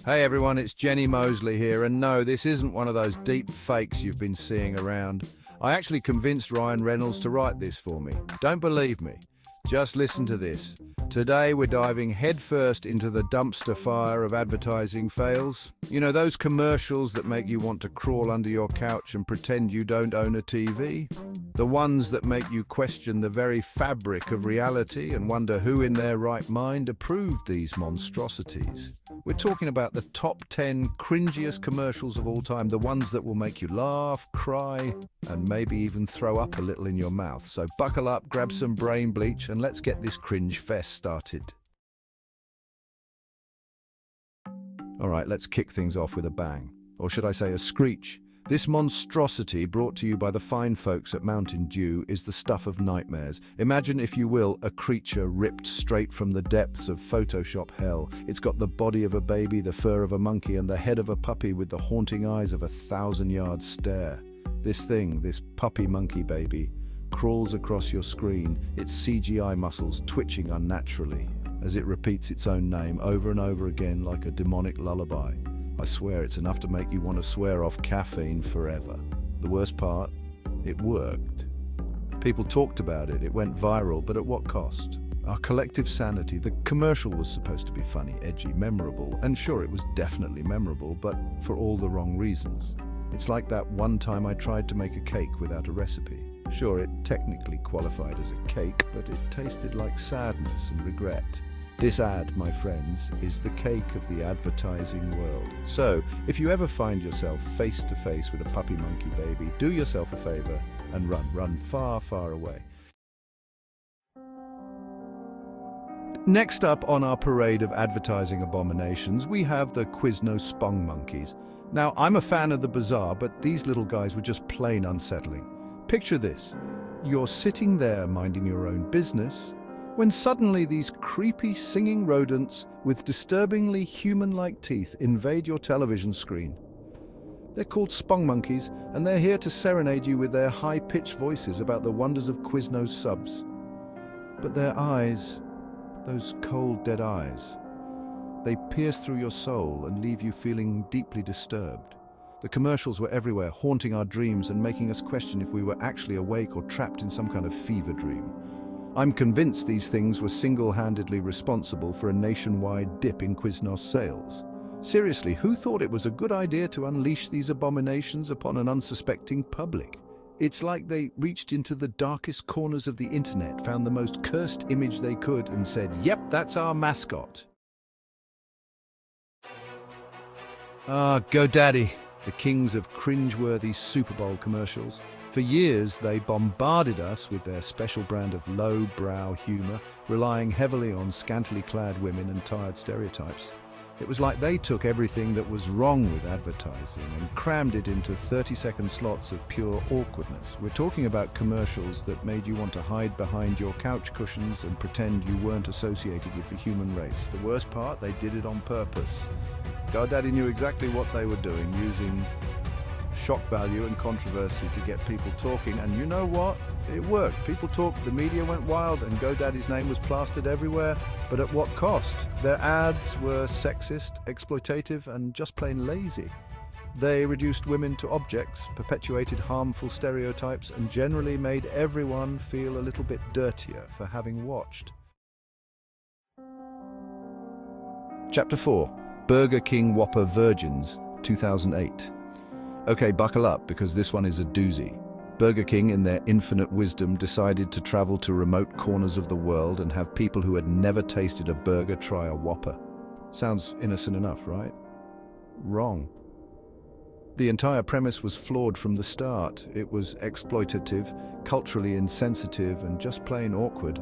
Hey everyone, it's Jenny Mosley here, and no, this isn't one of those deep fakes you've been seeing around. I actually convinced Ryan Reynolds to write this for me. Don't believe me? Just listen to this. Today we're diving headfirst into the dumpster fire of advertising fails. You know, those commercials that make you want to crawl under your couch and pretend you don't own a TV? The ones that make you question the very fabric of reality and wonder who in their right mind approved these monstrosities. We're talking about the top 10 cringiest commercials of all time, the ones that will make you laugh, cry, and maybe even throw up a little in your mouth. So buckle up, grab some brain bleach, and let's get this cringe fest started. All right, let's kick things off with a bang. Or should I say a screech? This monstrosity, brought to you by the fine folks at Mountain Dew, is the stuff of nightmares. Imagine, if you will, a creature ripped straight from the depths of Photoshop hell. It's got the body of a baby, the fur of a monkey, and the head of a puppy with the haunting eyes of a 1,000-yard stare. This thing, this puppy monkey baby, crawls across your screen, its CGI muscles twitching unnaturally, as it repeats its own name over and over again like a demonic lullaby. I swear it's enough to make you want to swear off caffeine forever. The worst part? It worked. People talked about it, it went viral, but at what cost? Our collective sanity. The commercial was supposed to be funny, edgy, memorable, and sure, it was definitely memorable, but for all the wrong reasons. It's like that one time I tried to make a cake without a recipe. Sure, it technically qualified as a cake, but it tasted like sadness and regret. This ad, my friends, is the cake of the advertising world. So, if you ever find yourself face to face with a puppy monkey baby, do yourself a favor and run far, far away. Next up on our parade of advertising abominations, we have the Quiznos Spong Monkeys. Now, I'm a fan of the bizarre, but these little guys were just plain unsettling. Picture this. You're sitting there minding your own business, when suddenly these creepy singing rodents with disturbingly human-like teeth invade your television screen. They're called Spong Monkeys, and they're here to serenade you with their high-pitched voices about the wonders of Quiznos subs. But their eyes, those cold, dead eyes, they pierce through your soul and leave you feeling deeply disturbed. The commercials were everywhere, haunting our dreams and making us question if we were actually awake or trapped in some kind of fever dream. I'm convinced these things were single-handedly responsible for a nationwide dip in Quiznos sales. Seriously, who thought it was a good idea to unleash these abominations upon an unsuspecting public? It's like they reached into the darkest corners of the internet, found the most cursed image they could, and said, "Yep, that's our mascot." GoDaddy, the kings of cringeworthy Super Bowl commercials. For years, they bombarded us with their special brand of low-brow humor, relying heavily on scantily clad women and tired stereotypes. It was like they took everything that was wrong with advertising and crammed it into 30-second slots of pure awkwardness. We're talking about commercials that made you want to hide behind your couch cushions and pretend you weren't associated with the human race. The worst part, they did it on purpose. GoDaddy knew exactly what they were doing, using shock value and controversy to get people talking, and you know what? It worked. People talked, the media went wild, and GoDaddy's name was plastered everywhere. But at what cost? Their ads were sexist, exploitative, and just plain lazy. They reduced women to objects, perpetuated harmful stereotypes, and generally made everyone feel a little bit dirtier for having watched. Chapter 4. Burger King Whopper Virgins, 2008. Okay, buckle up, because this one is a doozy. Burger King, in their infinite wisdom, decided to travel to remote corners of the world and have people who had never tasted a burger try a Whopper. Sounds innocent enough, right? Wrong. The entire premise was flawed from the start. It was exploitative, culturally insensitive, and just plain awkward.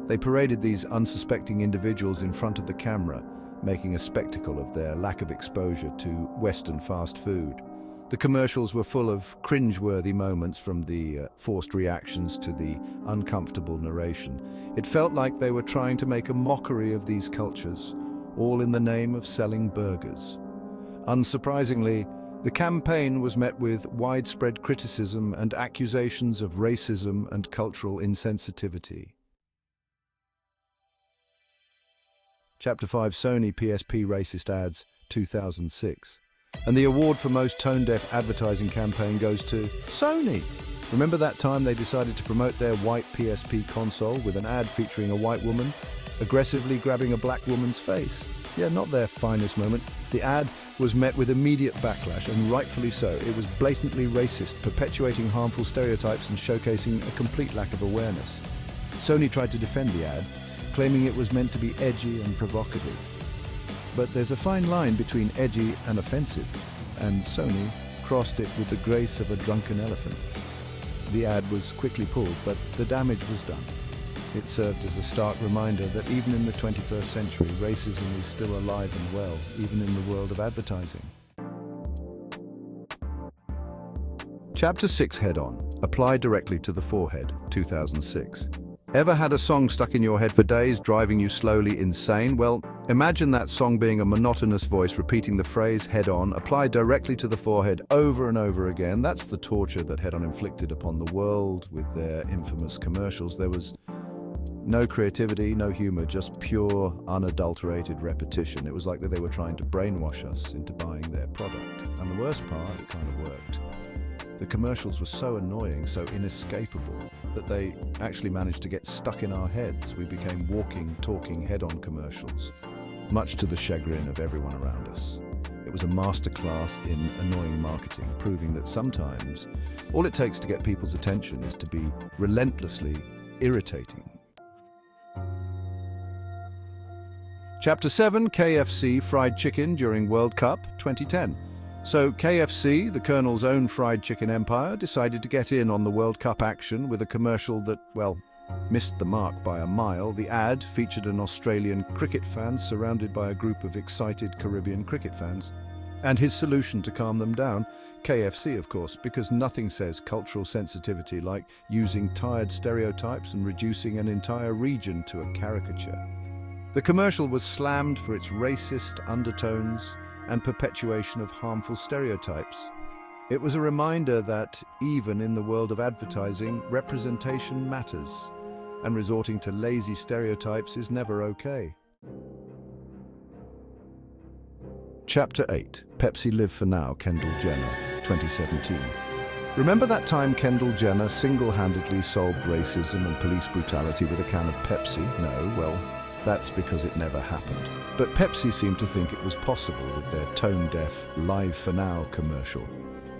They paraded these unsuspecting individuals in front of the camera, making a spectacle of their lack of exposure to Western fast food. The commercials were full of cringe-worthy moments, from the forced reactions to the uncomfortable narration. It felt like they were trying to make a mockery of these cultures, all in the name of selling burgers. Unsurprisingly, the campaign was met with widespread criticism and accusations of racism and cultural insensitivity. Chapter 5: Sony PSP Racist Ads, 2006. And the award for most tone-deaf advertising campaign goes to Sony. Remember that time they decided to promote their white PSP console with an ad featuring a white woman aggressively grabbing a black woman's face? Yeah, not their finest moment. The ad was met with immediate backlash, and rightfully so. It was blatantly racist, perpetuating harmful stereotypes and showcasing a complete lack of awareness. Sony tried to defend the ad, claiming it was meant to be edgy and provocative. But there's a fine line between edgy and offensive, and Sony crossed it with the grace of a drunken elephant. The ad was quickly pulled, but the damage was done. It served as a stark reminder that even in the 21st century, racism is still alive and well, even in the world of advertising. Chapter 6, Head-On. Apply directly to the forehead, 2006. Ever had a song stuck in your head for days, driving you slowly insane? Well, imagine that song being a monotonous voice repeating the phrase "Head-On," applied directly to the forehead over and over again. That's the torture that Head-On inflicted upon the world with their infamous commercials. There was no creativity, no humor, just pure, unadulterated repetition. It was like that they were trying to brainwash us into buying their product. And the worst part, it kind of worked. The commercials were so annoying, so inescapable, that they actually managed to get stuck in our heads. We became walking, talking Head-On commercials, much to the chagrin of everyone around us. It was a masterclass in annoying marketing, proving that sometimes all it takes to get people's attention is to be relentlessly irritating. Chapter 7, KFC fried chicken during World Cup 2010. So KFC, the Colonel's own fried chicken empire, decided to get in on the World Cup action with a commercial that, well, missed the mark by a mile. The ad featured an Australian cricket fan surrounded by a group of excited Caribbean cricket fans. And his solution to calm them down, KFC, of course, because nothing says cultural sensitivity like using tired stereotypes and reducing an entire region to a caricature. The commercial was slammed for its racist undertones and perpetuation of harmful stereotypes. It was a reminder that, even in the world of advertising, representation matters, and resorting to lazy stereotypes is never okay. Chapter 8, Pepsi Live for Now, Kendall Jenner, 2017. Remember that time Kendall Jenner single-handedly solved racism and police brutality with a can of Pepsi? No, well, that's because it never happened. But Pepsi seemed to think it was possible with their tone-deaf Live for Now commercial.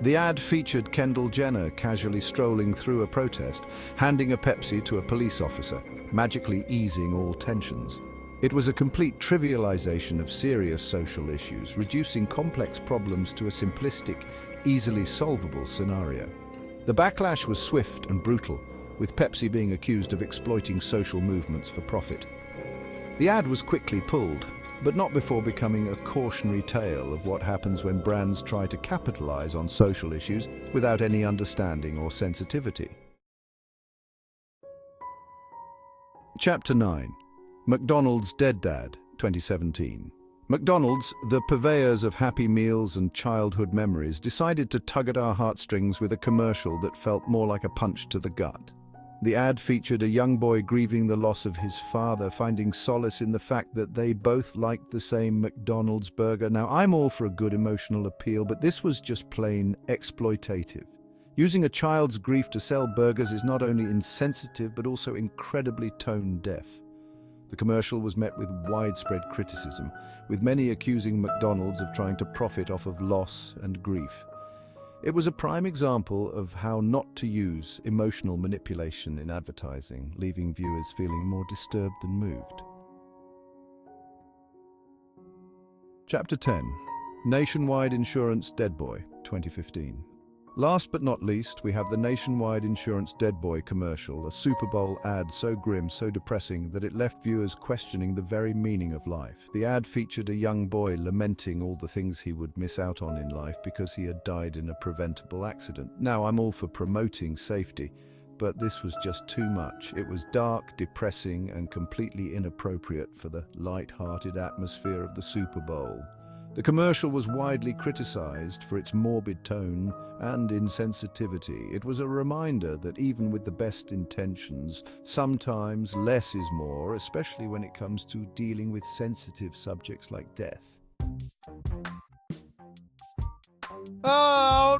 The ad featured Kendall Jenner casually strolling through a protest, handing a Pepsi to a police officer, magically easing all tensions. It was a complete trivialization of serious social issues, reducing complex problems to a simplistic, easily solvable scenario. The backlash was swift and brutal, with Pepsi being accused of exploiting social movements for profit. The ad was quickly pulled, but not before becoming a cautionary tale of what happens when brands try to capitalize on social issues without any understanding or sensitivity. Chapter 9, McDonald's Dead Dad, 2017. McDonald's, the purveyors of happy meals and childhood memories, decided to tug at our heartstrings with a commercial that felt more like a punch to the gut. The ad featured a young boy grieving the loss of his father, finding solace in the fact that they both liked the same McDonald's burger. Now, I'm all for a good emotional appeal, but this was just plain exploitative. Using a child's grief to sell burgers is not only insensitive, but also incredibly tone-deaf. The commercial was met with widespread criticism, with many accusing McDonald's of trying to profit off of loss and grief. It was a prime example of how not to use emotional manipulation in advertising, leaving viewers feeling more disturbed than moved. Chapter 10, Nationwide Insurance Dead Boy, 2015. Last but not least, we have the Nationwide Insurance Dead Boy commercial, a Super Bowl ad so grim, so depressing that it left viewers questioning the very meaning of life. The ad featured a young boy lamenting all the things he would miss out on in life because he had died in a preventable accident. Now, I'm all for promoting safety, but this was just too much. It was dark, depressing, and completely inappropriate for the light-hearted atmosphere of the Super Bowl. The commercial was widely criticized for its morbid tone and insensitivity. It was a reminder that even with the best intentions, sometimes less is more, especially when it comes to dealing with sensitive subjects like death. Oh,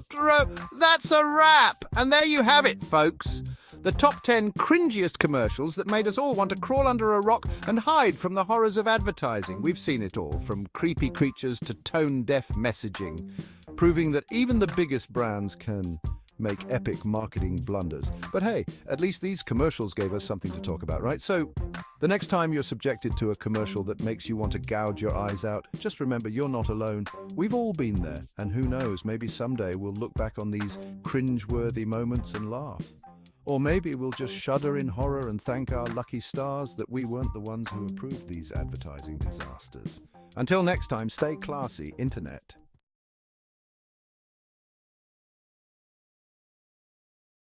that's a wrap! And there you have it, folks. The top 10 cringiest commercials that made us all want to crawl under a rock and hide from the horrors of advertising. We've seen it all, from creepy creatures to tone-deaf messaging, proving that even the biggest brands can make epic marketing blunders. But hey, at least these commercials gave us something to talk about, right? So, the next time you're subjected to a commercial that makes you want to gouge your eyes out, just remember you're not alone. We've all been there, and who knows, maybe someday we'll look back on these cringe-worthy moments and laugh. Or maybe we'll just shudder in horror and thank our lucky stars that we weren't the ones who approved these advertising disasters. Until next time, stay classy, Internet.